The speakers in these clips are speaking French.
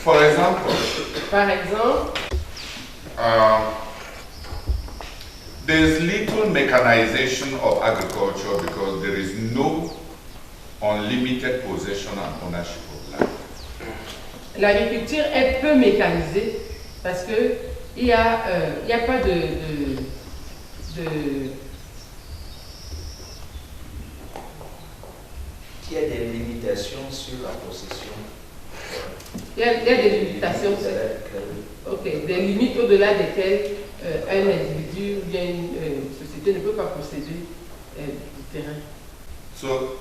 For example, Par exemple, there's little mechanization of agriculture because there is no unlimited possession and ownership of land. l'agriculture est peu mécanisée parce que il y a pas Il y a des limitations sur la possession. il y a des limitations, ok, des limites au-delà desquelles un individu ou bien une société ne peut pas posséder du terrain. So,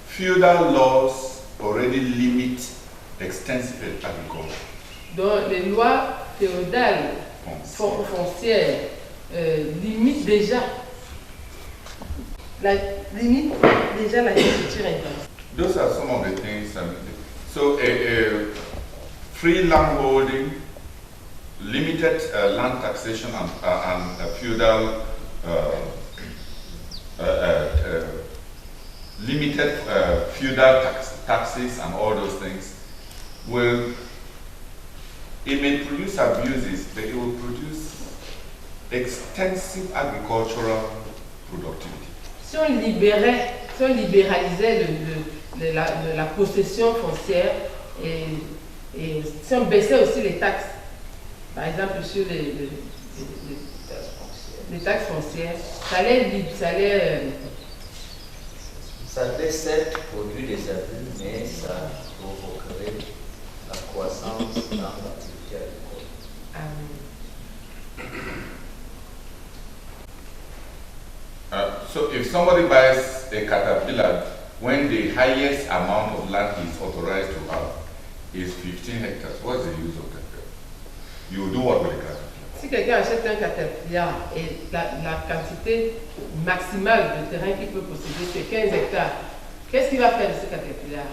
feudal laws already limit extensive agriculture. Donc les lois féodales foncières limitent déjà l'agriculture intense. Those are some of the things. So, free land holding, limited land taxation, and feudal limited feudal taxes and all those things it may produce abuses, but it will produce extensive agricultural productivity. Si on libéralisait la possession foncière et si on baissait aussi les taxes, par exemple sur les taxes foncières, ça allait certes produire des abus, mais ça provoquerait la croissance dans l'activité agricole. So if somebody buys a Caterpillar, when the highest amount of land is authorized to have is 15 hectares, what's the use of that? You do what with the Caterpillar? Si quelqu'un achète un Caterpillar et la quantité maximale de terrain qu'il peut posséder, c'est 15 hectares, qu'est-ce qu'il va faire de ce Caterpillar?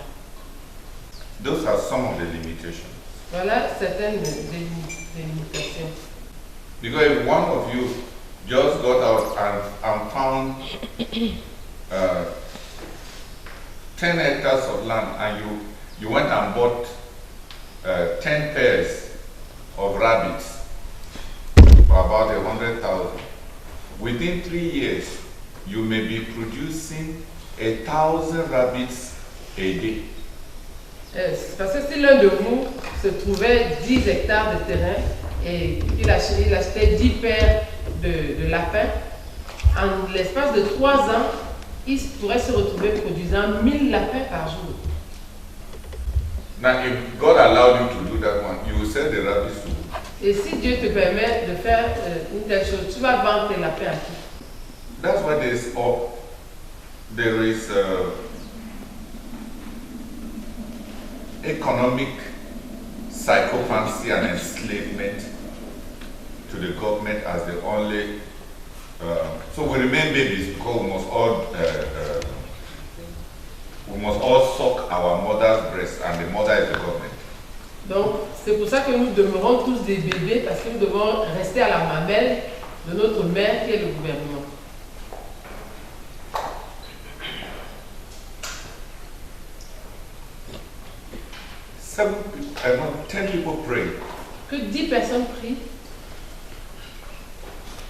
Those are some of the limitations. Voilà certaines des limitations. Because if one of you just got out and found 10 hectares of land and you went and bought 10 pairs of rabbits for about 100,000. Within 3 years, you may be producing 1,000 rabbits a day. Parce que si l'un de vous se trouvait 10 hectares de terrain et il achetait 10 paires de lapins, en l'espace de 3 ans, il pourrait se retrouver produisant 1000 lapins par jour. Now, if God allowed you to do that one, you will sell the rabbits to. Et si Dieu te permet de faire une telle chose, tu vas vendre tes lapins à qui? That's why there is economic psychopathy and enslavement to the government as the only. So we remain babies because we must all suck our mother's breast, and the mother is the government. Donc, c'est pour ça que nous demeurons tous des bébés, parce que nous devons rester à la mamelle de notre mère qui est le gouvernement. Seven, 10 people pray Que 10 personnes prient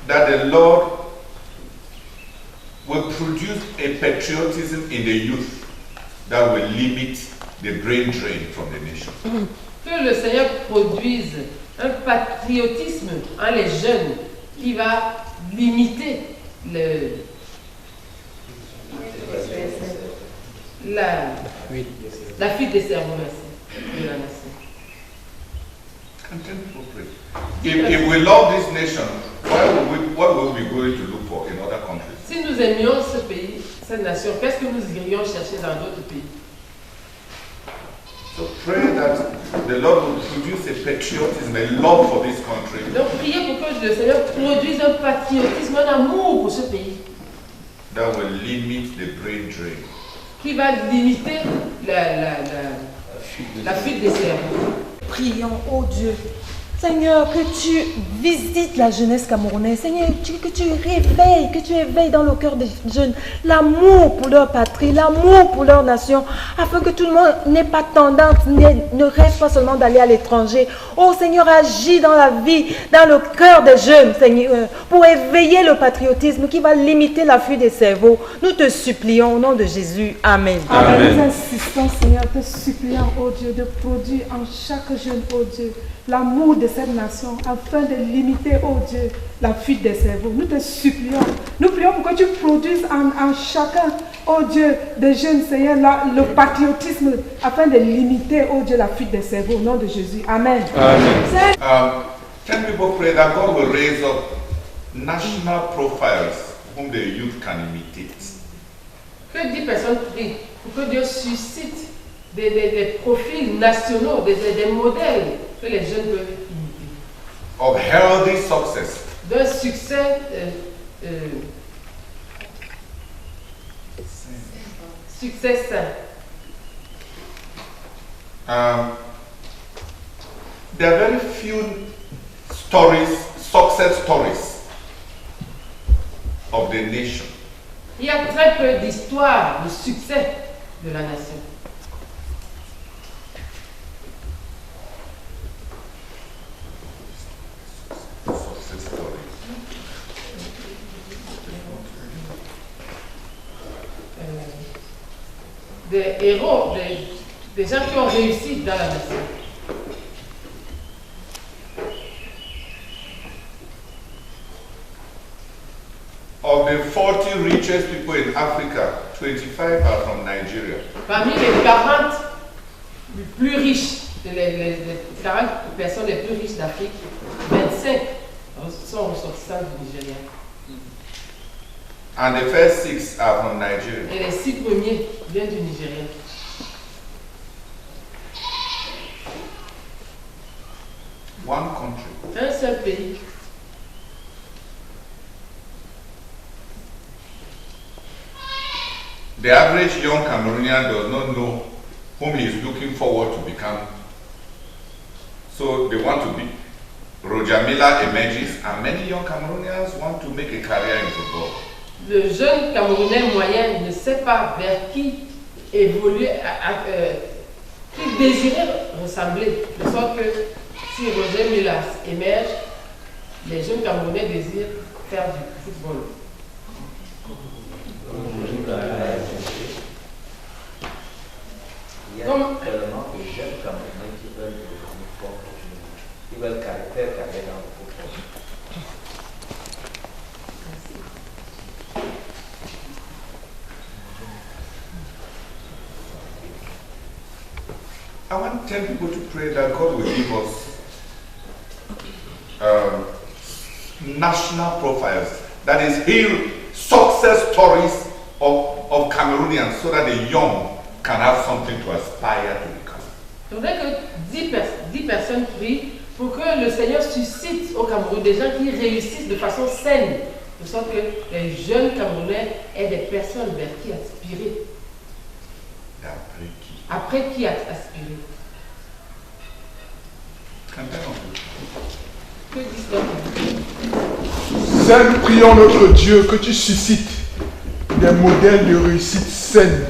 that the Lord will produce a patriotism in the youth that will limit the brain drain from the nation. Que le Seigneur produise un patriotisme en les jeunes qui va limiter la fuite des cerveaux de la nation. And 10 people pray. If we love this nation, what will we going to look for in other countries? Si nous aimions ce pays, cette nation, qu'est-ce que nous irions chercher dans d'autres pays? So pray that the Lord will produce a patriotism, a love for this country. Donc priez pour que le Seigneur produise un patriotisme, un amour pour ce pays. That will limit the brain drain. Qui va limiter la fuite des cerveaux. Prions, ô Dieu, Seigneur, que tu visites la jeunesse camerounaise. Seigneur, que tu éveilles dans le cœur des jeunes l'amour pour leur patrie, l'amour pour leur nation, afin que tout le monde n'ait pas tendance, ne reste pas seulement d'aller à l'étranger. Oh Seigneur, agis dans la vie, dans le cœur des jeunes, Seigneur, pour éveiller le patriotisme qui va limiter la fuite des cerveaux. Nous te supplions au nom de Jésus. Amen. Amen. Nous insistons, Seigneur, te supplions, oh Dieu, de produire en chaque jeune, oh Dieu, l'amour de cette nation, afin de limiter, oh Dieu, la fuite des cerveaux. Nous te supplions. Nous prions pour que tu produises en chacun, oh Dieu, des jeunes, Seigneur, le patriotisme, afin de limiter, oh Dieu, la fuite des cerveaux. Au nom de Jésus. Amen. Amen. 10 people pray that God will raise up national profiles whom the youth can imitate. Que 10 personnes prient pour que Dieu suscite des profils nationaux, des modèles que les jeunes peuvent imiter. Of healthy success. D'un succès sain. There are very few success stories of the nation. Il y a très peu d'histoires de succès de la nation. Des héros, des gens qui ont réussi dans la nation. Of the 40 richest people in Africa, 25 are from Nigeria. Parmi les 40 les plus riches, les 40 personnes les plus riches d'Afrique, 25 sont ressortissants du Nigeria. And the first 6 are from Nigeria. Et les 6 premiers viennent du Nigeria. One country. Un seul pays. The average young Cameroonian does not know whom he is looking forward to become. So they want to be. Roger Miller emerges, and many young Cameroonians want to make a career in football. Le jeune Camerounais moyen ne sait pas vers qui évoluer, qui désirait ressembler. De sorte que si Roger Miller émerge, les jeunes Camerounais désirent faire du football. Il y a tellement de jeunes Camerounais qui veulent devenir forts, qui veulent faire carrière dans le football. I want 10 people to pray that God will give us national profiles, that is, heal success stories of Cameroonians so that the young can have something to aspire to become. Je voudrais que 10 personnes prient pour que le Seigneur suscite au Cameroun des gens qui réussissent de façon saine, de sorte que les jeunes Camerounais aient des personnes vers qui aspirer. Après qui aspirer. Que disent-ils? Seigneur, nous prions notre Dieu que tu suscites des modèles de réussite saine.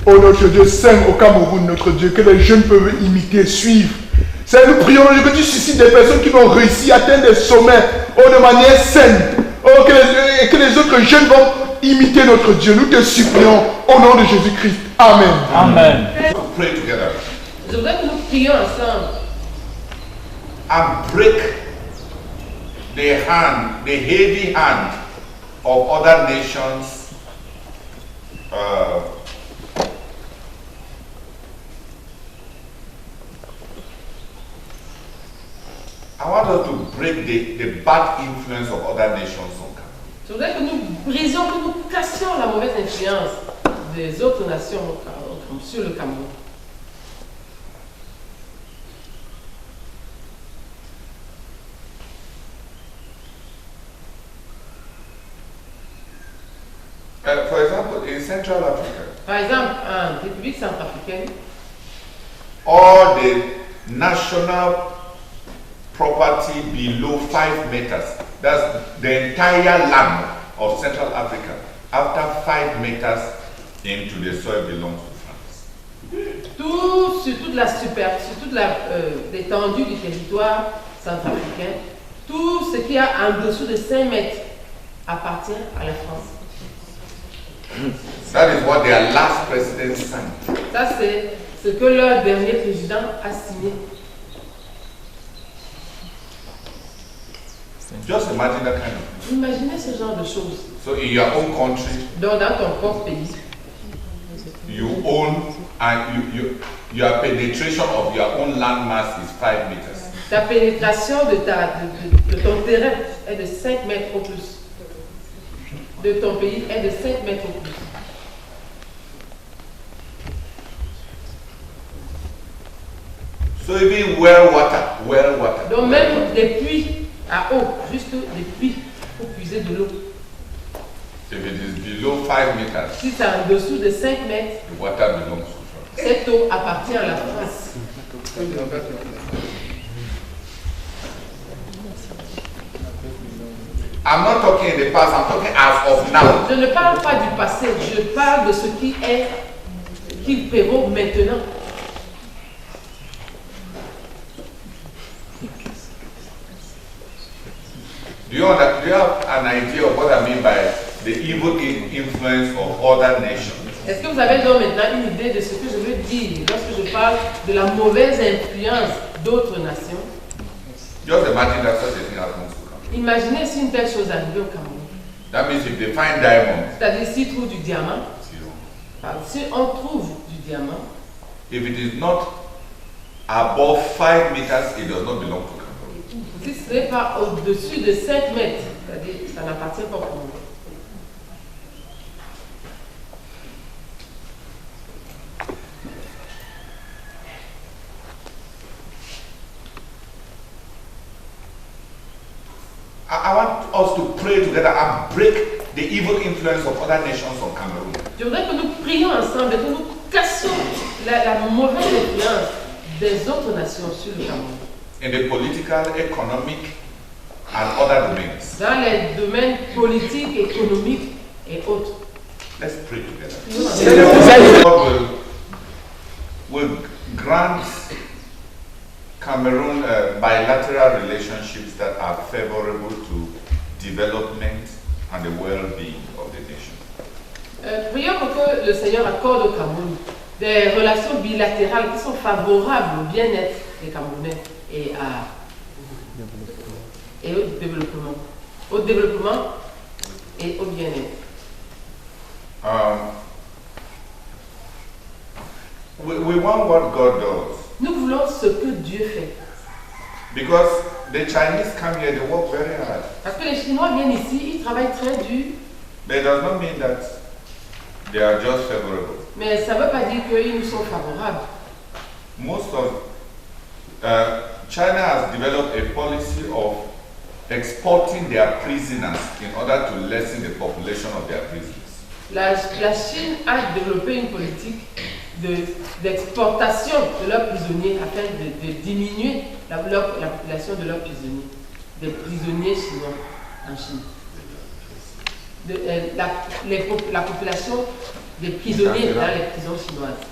Oh notre Dieu, sain au Cameroun, notre Dieu, que les jeunes peuvent imiter, suivre. Seigneur, nous prions notre Dieu que tu suscites des personnes qui vont réussir à atteindre des sommets de manière saine. Oh, que les autres jeunes vont imiter notre Dieu. Nous te supplions au nom de Jésus-Christ. Amen. Amen. Pray together. Je voudrais que nous prions ensemble. And break the heavy hand of other nations I want us to break the bad influence of other nations on Cameroon. Je voudrais que nous brisions, que nous cassions la mauvaise influence des autres nations sur le Cameroun. For example, in Central Africa, par exemple, en République centrafricaine, all the national property below 5 meters. That's the entire land of Central Africa. After 5 meters into the soil belongs to France. Tout, sur toute la l'étendue du territoire centrafricain, tout ce qui est en dessous de 5 mètres appartient à la France. That is what their last president signed. Ça, c'est ce que leur dernier président a signé. Just imagine that kind of thing. Imaginez ce genre de choses. So in your own country, Donc, dans ton propre pays, you own and your penetration of your own land mass is 5 meters. ta pénétration de ton terrain est de 5 mètres au plus. De ton pays est de 5 mètres au plus. So even well water. Donc même des puits à eau, juste des puits pour puiser de l'eau. If it is below 5 meters, Si c'est en dessous de 5 mètres, the water belongs to France. cette eau appartient à la France. I'm not talking in the past, I'm talking as of now. Je ne parle pas du passé, je parle de ce qui prévaut maintenant. Do you have an idea of what I mean by the evil influence of other nations? Est-ce que vous avez donc maintenant une idée de ce que je veux dire lorsque je parle de la mauvaise influence d'autres nations? Just imagine that such a thing happens to Cameroon. Imaginez si une telle chose arrivait au Cameroun. That means if they find diamonds, C'est-à-dire s'ils trouvent du diamant, zero. si on trouve du diamant, If it is not above 5 meters, it does not belong to Cameroon. si ce n'est pas au-dessus de 5 mètres, c'est-à-dire ça n'appartient pas au Cameroun. I want us to pray together and break the evil influence of other nations on Cameroon. Je voudrais que nous prions ensemble et que nous cassions la mauvaise influence des autres nations sur le Cameroun. In the political, economic, and other domains. Dans les domaines politiques, économiques et autres. Let's pray together. Prions ensemble. God will grant Cameroon bilateral relationships that are favorable to development and the well-being of the nation. Prions pour que le Seigneur accorde au Cameroun des relations bilatérales qui sont favorables au bien-être des Camerounais et au développement. Au développement et au bien-être. We want what God does. Nous voulons ce que Dieu fait. Because the Chinese come here, they work very hard. Parce que les Chinois viennent ici, ils travaillent très dur, But it does not mean that they are just favorable. mais ça ne veut pas dire qu'ils nous sont favorables. Most of China has developed a policy of exporting their prisoners in order to lessen the population of their prisons. La Chine a développé une politique d'exportation de leurs prisonniers afin de diminuer la population de leurs prisonniers, des prisonniers chinois en Chine. La population des prisonniers dans les prisons chinoises.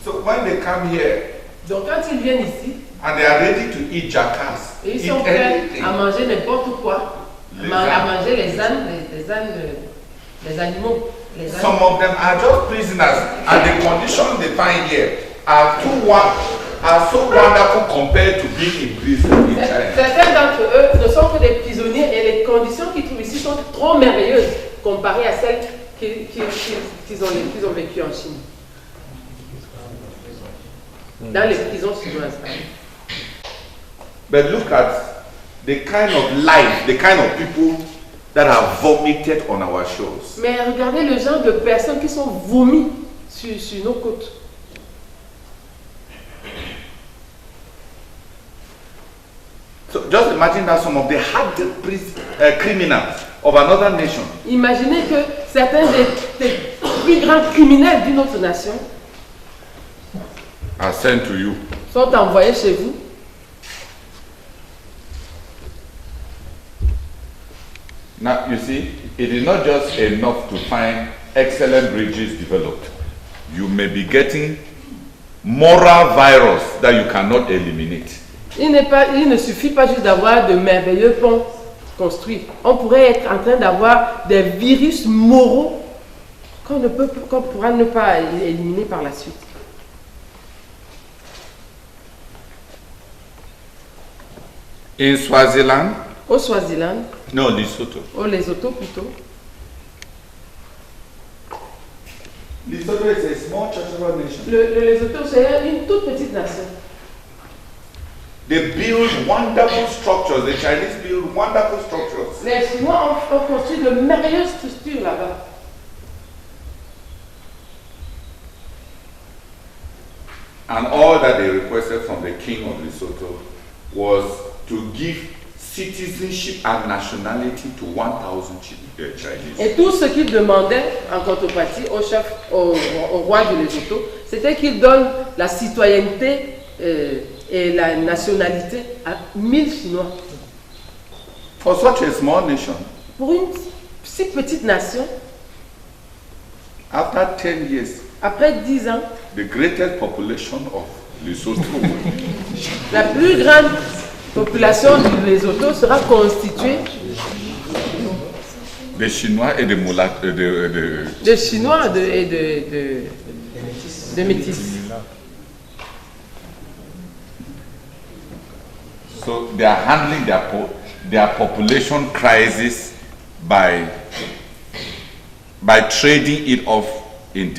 So when they come here Donc quand ils viennent ici, and they are ready to eat jackass, et ils eat sont prêts anything, à manger n'importe quoi, à manger les ânes, les animaux. Les ânes. some of them are just prisoners, and the conditions they find here are so wonderful compared to being in prison in China. Certains d'entre eux ne sont que des prisonniers et les conditions qu'ils trouvent ici sont trop merveilleuses comparées à celles qu'ils ont vécues en Chine. Dans les prisons chinoises. But look at the kind of life, the kind of people that are vomited on our shores. Mais regardez le genre de personnes qui sont vomies sur nos côtes. So just imagine that some of the hardened criminals of another nation Imaginez que certains des plus grands criminels d'une autre nation are sent to you sont envoyés chez vous Now, you see, it is not just enough to find excellent bridges developed. You may be getting moral virus that you cannot eliminate. Il ne suffit pas juste d'avoir de merveilleux ponts construits. On pourrait être en train d'avoir des virus moraux qu'on pourra ne pas éliminer par la suite. In Swaziland, Au Swaziland, no, Lesotho. au Lesotho plutôt, Lesotho is a small cultural nation. le Lesotho c'est une toute petite nation. They build wonderful structures. The Chinese build wonderful structures. Les Chinois ont construit de merveilleuses structures là-bas. And all that they requested from the king of Lesotho was to give citizenship and nationality to 1,000 Chinese. Et tout ce qu'ils demandaient en contrepartie au chef, au roi du Lesotho, c'était qu'il donne la citoyenneté et la nationalité à 1000 Chinois. For such a small nation, Pour une si petite nation, after 10 years, après 10 ans, the greatest population of Lesotho la plus grande population du Lesotho sera constituée the Chinois et the Mulats, de Chinois et de métis. so they are handling their population crisis by trading it off in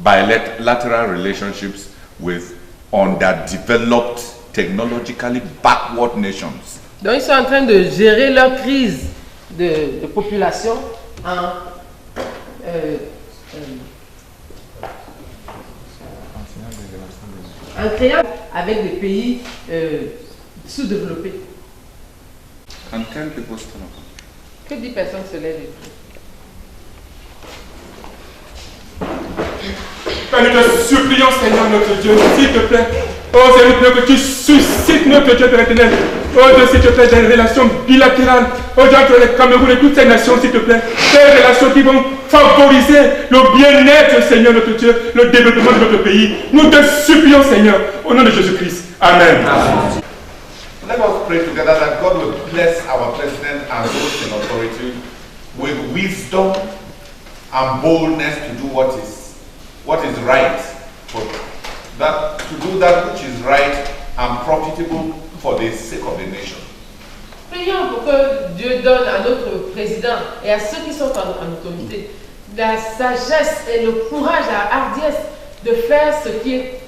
bilateral relationships with underdeveloped, technologically backward nations. Donc ils sont en train de gérer leur crise de population en créant avec des pays sous-développés. Can 10 people stand up? Que 10 personnes se lèvent et prient. Père, nous te supplions, Seigneur notre Dieu, s'il te plaît. Oh Seigneur, nous prions que tu suscites notre Dieu Père éternel. Oh Dieu, s'il te plaît, des relations bilatérales. Oh Dieu, entre le Cameroun et toutes ces nations, s'il te plaît. Des relations qui vont favoriser le bien-être, Seigneur notre Dieu, le développement de notre pays. Nous te supplions, Seigneur, au nom de Jésus-Christ. Amen. Amen. Let us pray together that God will bless our president and those in authority with wisdom and boldness to do what is right, to do that which is right and profitable for the sake of the nation. Prions pour que Dieu donne à notre président et à ceux qui sont en autorité la sagesse et le courage, la hardiesse de faire ce qui est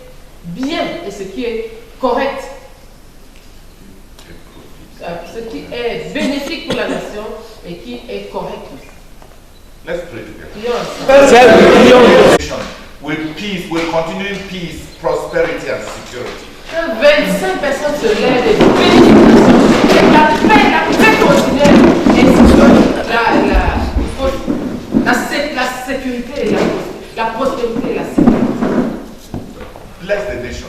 bien et ce qui est correct, ce qui est bénéfique pour la nation et qui est correct aussi. Let's pray together. Prions ensemble. With peace, with continuing peace, prosperity and security. 25 personnes se lèvent et bénissent la paix continuelle et la sécurité, la prospérité et la sécurité. Bless the nation.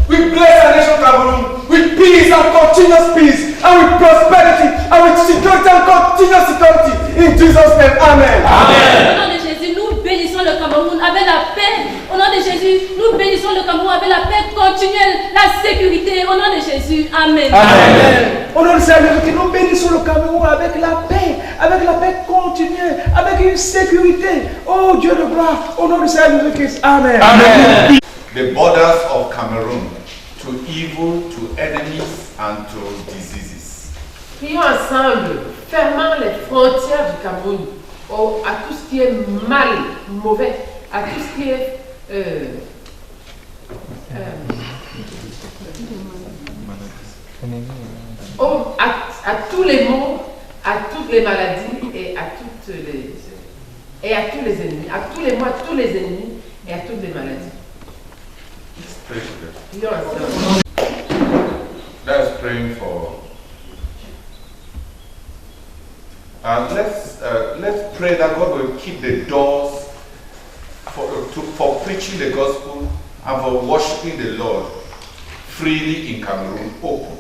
We bless our nation Cameroon with peace and continuous peace, and with prosperity, and with security and continuous security. In Jesus' name, amen. Au nom de Jésus, nous bénissons le Cameroun avec la paix. Au nom de Jésus, nous bénissons le Cameroun avec la paix continuelle, la sécurité. Au nom de Jésus, amen. Amen. Au nom de Seigneur, nous bénissons le Cameroun avec la paix continue, avec une sécurité. Oh Dieu de gloire, au nom de Seigneur Christ, amen. Amen. The borders of Cameroon to evil, to enemies, and to diseases. Prions ensemble, fermant les frontières du Cameroun à tout ce qui est mal, mauvais, à tout ce qui est à tous les maux, à toutes les maladies et à tous les ennemis, à tous les maux, à tous les ennemis et à toutes les maladies. Prions ensemble. Let's pray for. Let's pray that God will keep the doors for preaching the gospel and for worshiping the Lord freely in Cameroon open.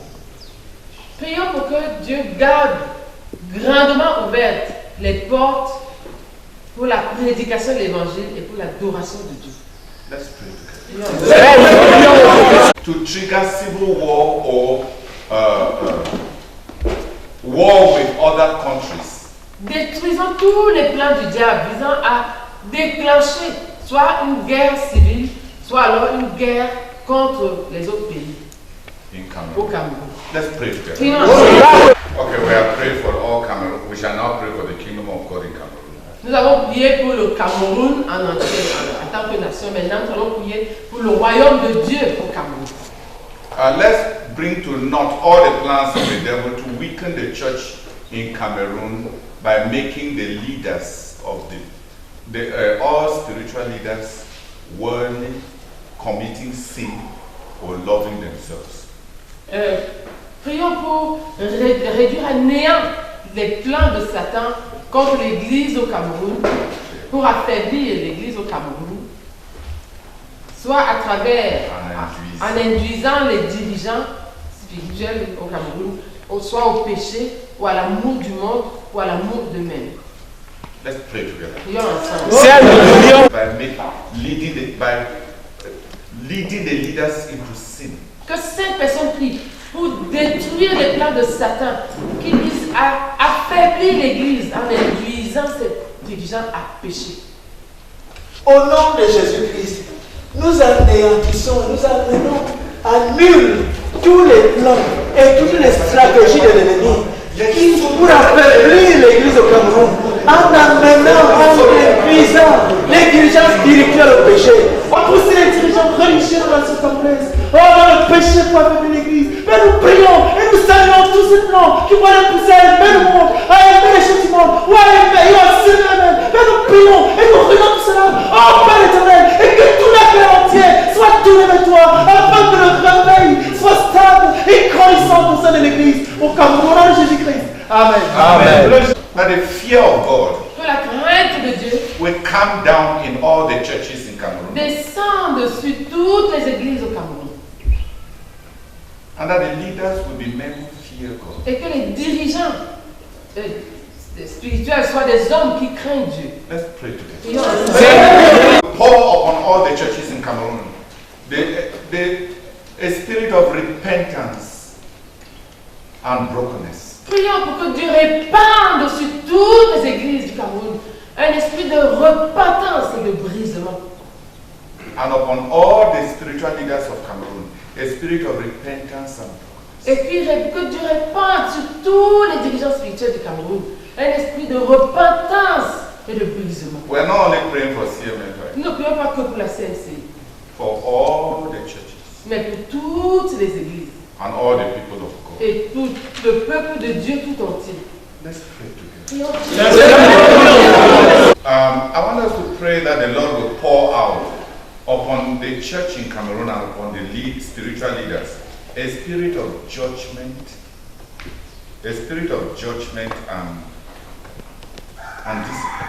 Prions pour que Dieu garde grandement ouvertes les portes pour la prédication de l'évangile et pour l'adoration de Dieu. Let's pray together. To trigger civil war or war with other countries. Détruisons tous les plans du diable visant à déclencher soit une guerre civile, soit alors une guerre contre les autres pays au Cameroun. Let's pray together. Prions ensemble. Okay, we have prayed for all Cameroon. We shall now pray for the kingdom of God in Cameroon. Nous avons prié pour le Cameroun en entier, en tant que nation. Maintenant, nous allons prier pour le royaume de Dieu au Cameroun. Let's bring to naught all the plans of the devil to weaken the church in Cameroon by making the leaders of all spiritual leaders worldly, committing sin or loving themselves. Prions pour réduire à néant les plans de Satan contre l'Église au Cameroun, pour affaiblir l'Église au Cameroun, soit à travers, en induisant les dirigeants spirituels au Cameroun, soit au péché, ou à l'amour du monde, ou à l'amour d'eux-mêmes. Let's pray together. Prions ensemble. By leading the leaders into sin. Que 5 personnes prient pour détruire les plans de Satan qui visent à affaiblir l'Église en induisant ces dirigeants à pécher. Au nom de Jésus-Christ, nous anéantissons, nous amenons à nul tous les plans et toutes les stratégies de l'ennemi qui pour affaiblir l'Église au Cameroun en amenant, en induisant les dirigeants spirituels au péché. On pousse les dirigeants religieux dans ce complexe. Oh, le péché pour affaiblir l'Église. Mais nous prions et nous saluons tous ces plans qui vont les pousser à aimer le monde, à aimer les choses du monde, ou à aimer, ou à s'aimer eux-mêmes. Mais nous prions et nous prions tout cela. Oh, Père éternel, et que tout la terre entière soit tourné vers toi, afin que le réveil soit stable et grandissant au sein de l'Église. Au Cameroun, au nom de Jésus-Christ. Amen. Amen. That the fear of God Que la crainte de Dieu will come down in all the churches in Cameroon. descende sur toutes les églises au Cameroun. And that the leaders will be men who fear God. Et que les dirigeants spirituels soient des hommes qui craignent Dieu. Let's pray together. Prions ensemble. Pour upon all the churches in Cameroon a spirit of repentance and brokenness. Prions pour que Dieu répande sur toutes les églises du Cameroun un esprit de repentance et de brisement. And upon all the spiritual leaders of Cameroon, a spirit of repentance and brokenness. Et puis que Dieu répande sur tous les dirigeants spirituels du Cameroun un esprit de repentance et de brisement. We're not only praying for CMF, right? Nous ne prions pas que pour la CNC, For all the churches mais pour toutes les églises and all the people of God. et tout le peuple de Dieu tout entier. Let's pray together. Prions. I want us to pray that the Lord will pour out upon the church in Cameroon and upon the spiritual leaders a spirit of judgment, and discipline.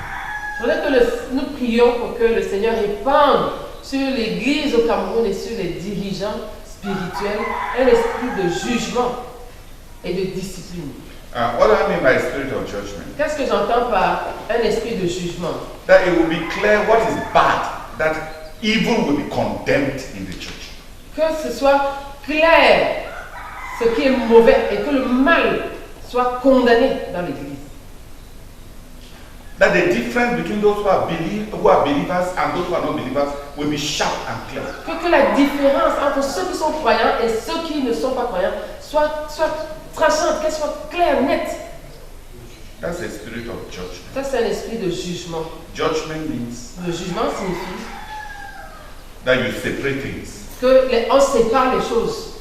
Il faudrait que nous prions pour que le Seigneur répande sur l'Église au Cameroun et sur les dirigeants spirituels un esprit de jugement et de discipline. What do I mean by spirit of judgment? Qu'est-ce que j'entends par un esprit de jugement? That it will be clear what is bad, that evil will be condemned in the church. Que ce soit clair ce qui est mauvais et que le mal soit condamné dans l'Église. That the difference between those who are believers and those who are not believers will be sharp and clear. Que la différence entre ceux qui sont croyants et ceux qui ne sont pas croyants soit tranchante, qu'elle soit claire, nette. That's a spirit of judgment. Ça, c'est un esprit de jugement. Judgment means Le jugement signifie that you separate things. qu'on sépare les choses.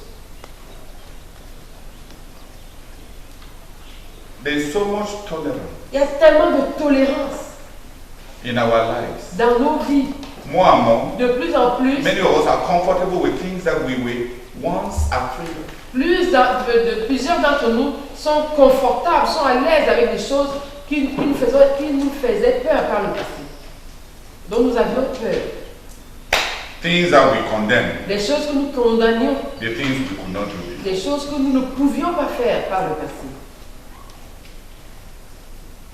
There is so much tolerance Il y a tellement de tolérance in our lives. dans nos vies. More and more, De plus en plus, many of us are comfortable with things that we were once afraid of. plusieurs d'entre nous sont confortables, sont à l'aise avec des choses qui nous faisaient peur par le passé, dont nous avions peur. Things that we condemn, Des choses que nous condamnions, the things we could not do. des choses que nous ne pouvions pas faire par le passé.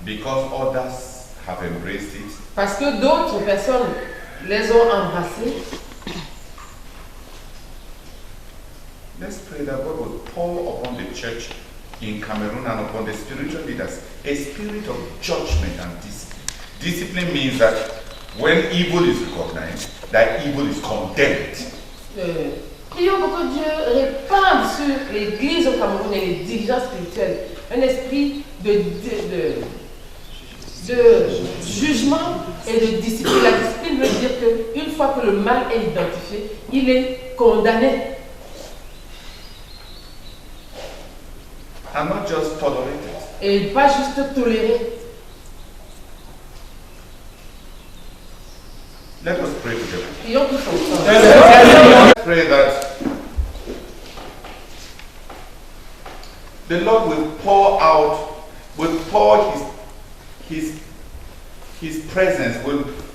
Because others have embraced it, Parce que d'autres personnes les ont embrassées. let's pray that God will pour upon the church in Cameroon and upon the spiritual leaders a spirit of judgment and discipline. Discipline means that when evil is recognized, that evil is condemned. Prions pour que Dieu répande sur l'Église au Cameroun et les dirigeants spirituels un esprit de jugement et de discipline. La discipline veut dire qu'une fois que le mal est identifié, il est condamné. And not just tolerated. Et pas juste toléré. Let us pray together. Prions tous ensemble. Let's pray that the Lord will pour his presence,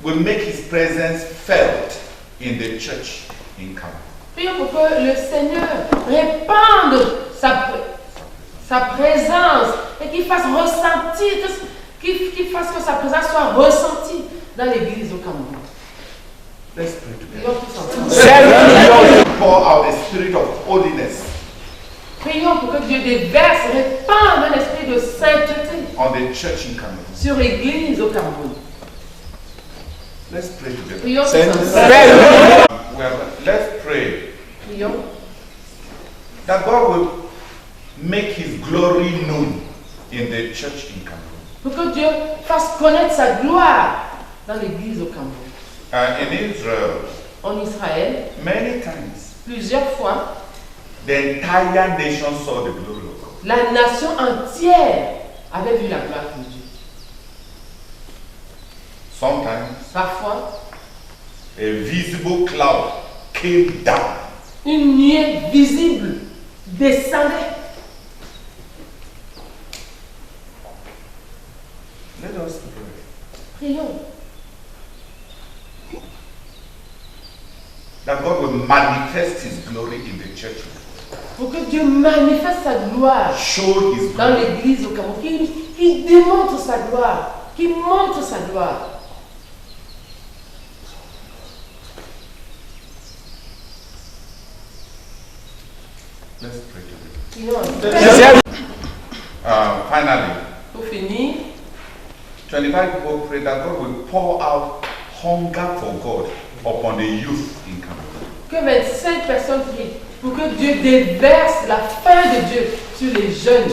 will make his presence felt in the church in Cameroon. Prions pour que le Seigneur répande sa présence et qu'il fasse ressentir, qu'il fasse que sa présence soit ressentie dans l'Église au Cameroun. Let's pray together. Prions tous ensemble. Pour out a spirit of holiness Prions pour que Dieu déverse, répande un esprit de sainteté on the church in Cameroon. sur l'Église au Cameroun. Let's pray together. Prions tous ensemble. Well, let's pray Prions that God will make his glory known in the church in Cameroon. pour que Dieu fasse connaître sa gloire dans l'Église au Cameroun. In Israel, En Israël, many times, plusieurs fois, the entire nation saw the glory of God. la nation entière avait vu la gloire de Dieu. Sometimes, Parfois, a visible cloud came down. une nuée visible descendait. Let us pray Prions that God will manifest his glory in the church, pour que Dieu manifeste sa gloire show his dans glory. l'Église au Cameroun, qu'il démontre sa gloire, qu'il montre sa gloire. Let's pray together. Prions. Finally, Pour finir, 25 people pray that God will pour out hunger for God upon the youth in Cameroon. que 25 personnes prient pour que Dieu déverse la faim de Dieu sur les jeunes,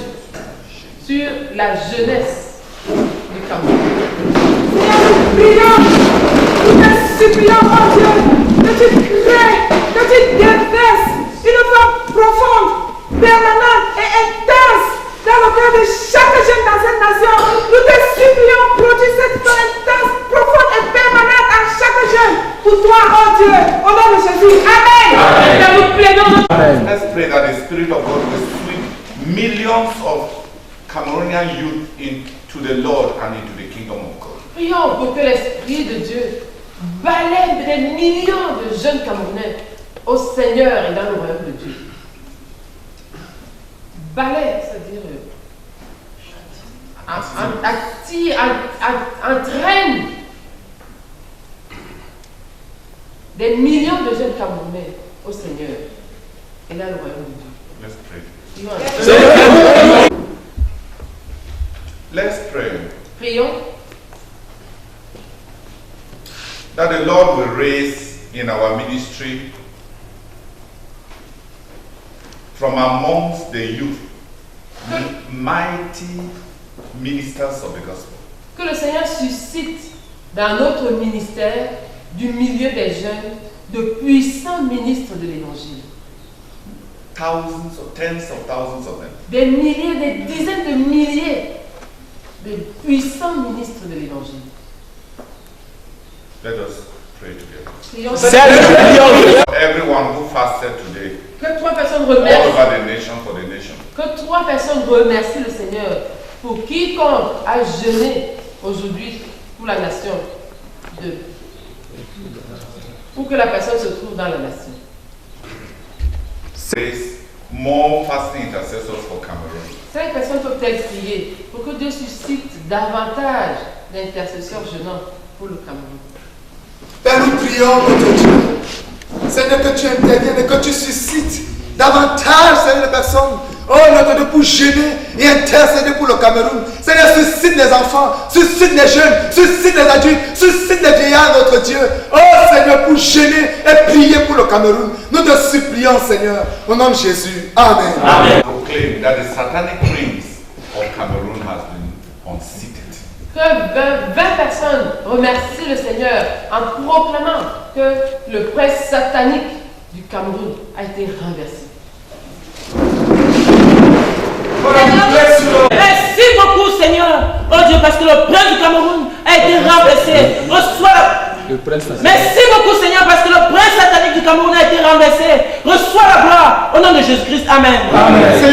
sur la jeunesse du Cameroun. Prions, nous te supplions, mon Dieu, que tu crées, que tu déverses une forme profonde, permanente et intense dans le cœur de chaque jeune dans cette nation. Nous te supplions, produis cette forme intense, profonde et permanente à chaque jeune. Pour toi, oh Dieu, au nom de Jésus. Amen. Et nous plaidons. Let's pray that the Spirit of God will sweep millions of Cameroonian youth into the Lord and into the kingdom of God. Prions pour que l'Esprit de Dieu balaie des millions de jeunes Camerounais au Seigneur et dans le royaume de Dieu. Balaie, c'est-à-dire attire, entraîne des millions de jeunes Camerounais au Seigneur et dans le royaume de Dieu. Let's pray. Prions. Let's pray Prions that the Lord will raise in our ministry from amongst the youth mighty ministers of the gospel. que le Seigneur suscite dans notre ministère, du milieu des jeunes, de puissants ministres de l'Évangile. Thousands or tens of thousands of them. Des milliers, des dizaines de milliers de puissants ministres de l'Évangile. Let us pray together. Prions. Everyone who fasted today, Que trois personnes all remercient, over the nation for the nation. que trois personnes remercient le Seigneur pour quiconque a jeûné aujourd'hui pour la nation, pour que la personne se trouve dans la nation. Says more fasting intercessors for Cameroon. 5 personnes peuvent-elles prier pour que Dieu suscite davantage d'intercesseurs jeûnants pour le Cameroun? Père, nous prions, notre Dieu. Seigneur, que tu interviennes et que tu suscites davantage, Seigneur, de personnes. Oh, notre Dieu, pour jeûner et intercéder pour le Cameroun. Seigneur, suscite les enfants, suscite les jeunes, suscite les adultes, suscite les vieillards, notre Dieu. Oh, Seigneur, pour jeûner et prier pour le Cameroun. Nous te supplions, Seigneur, au nom de Jésus. Amen. Amen. Proclaim that the satanic prince of Cameroon has been unseated. Que 20 personnes remercient le Seigneur en proclamant que le prince satanique du Cameroun a été renversé. Merci beaucoup, Seigneur. Oh Dieu, parce que le prince du Cameroun a été renversé. Reçois la... Merci beaucoup, Seigneur, parce que le prince satanique du Cameroun a été renversé. Reçois la gloire au nom de Jésus-Christ. Amen. Amen. Seigneur.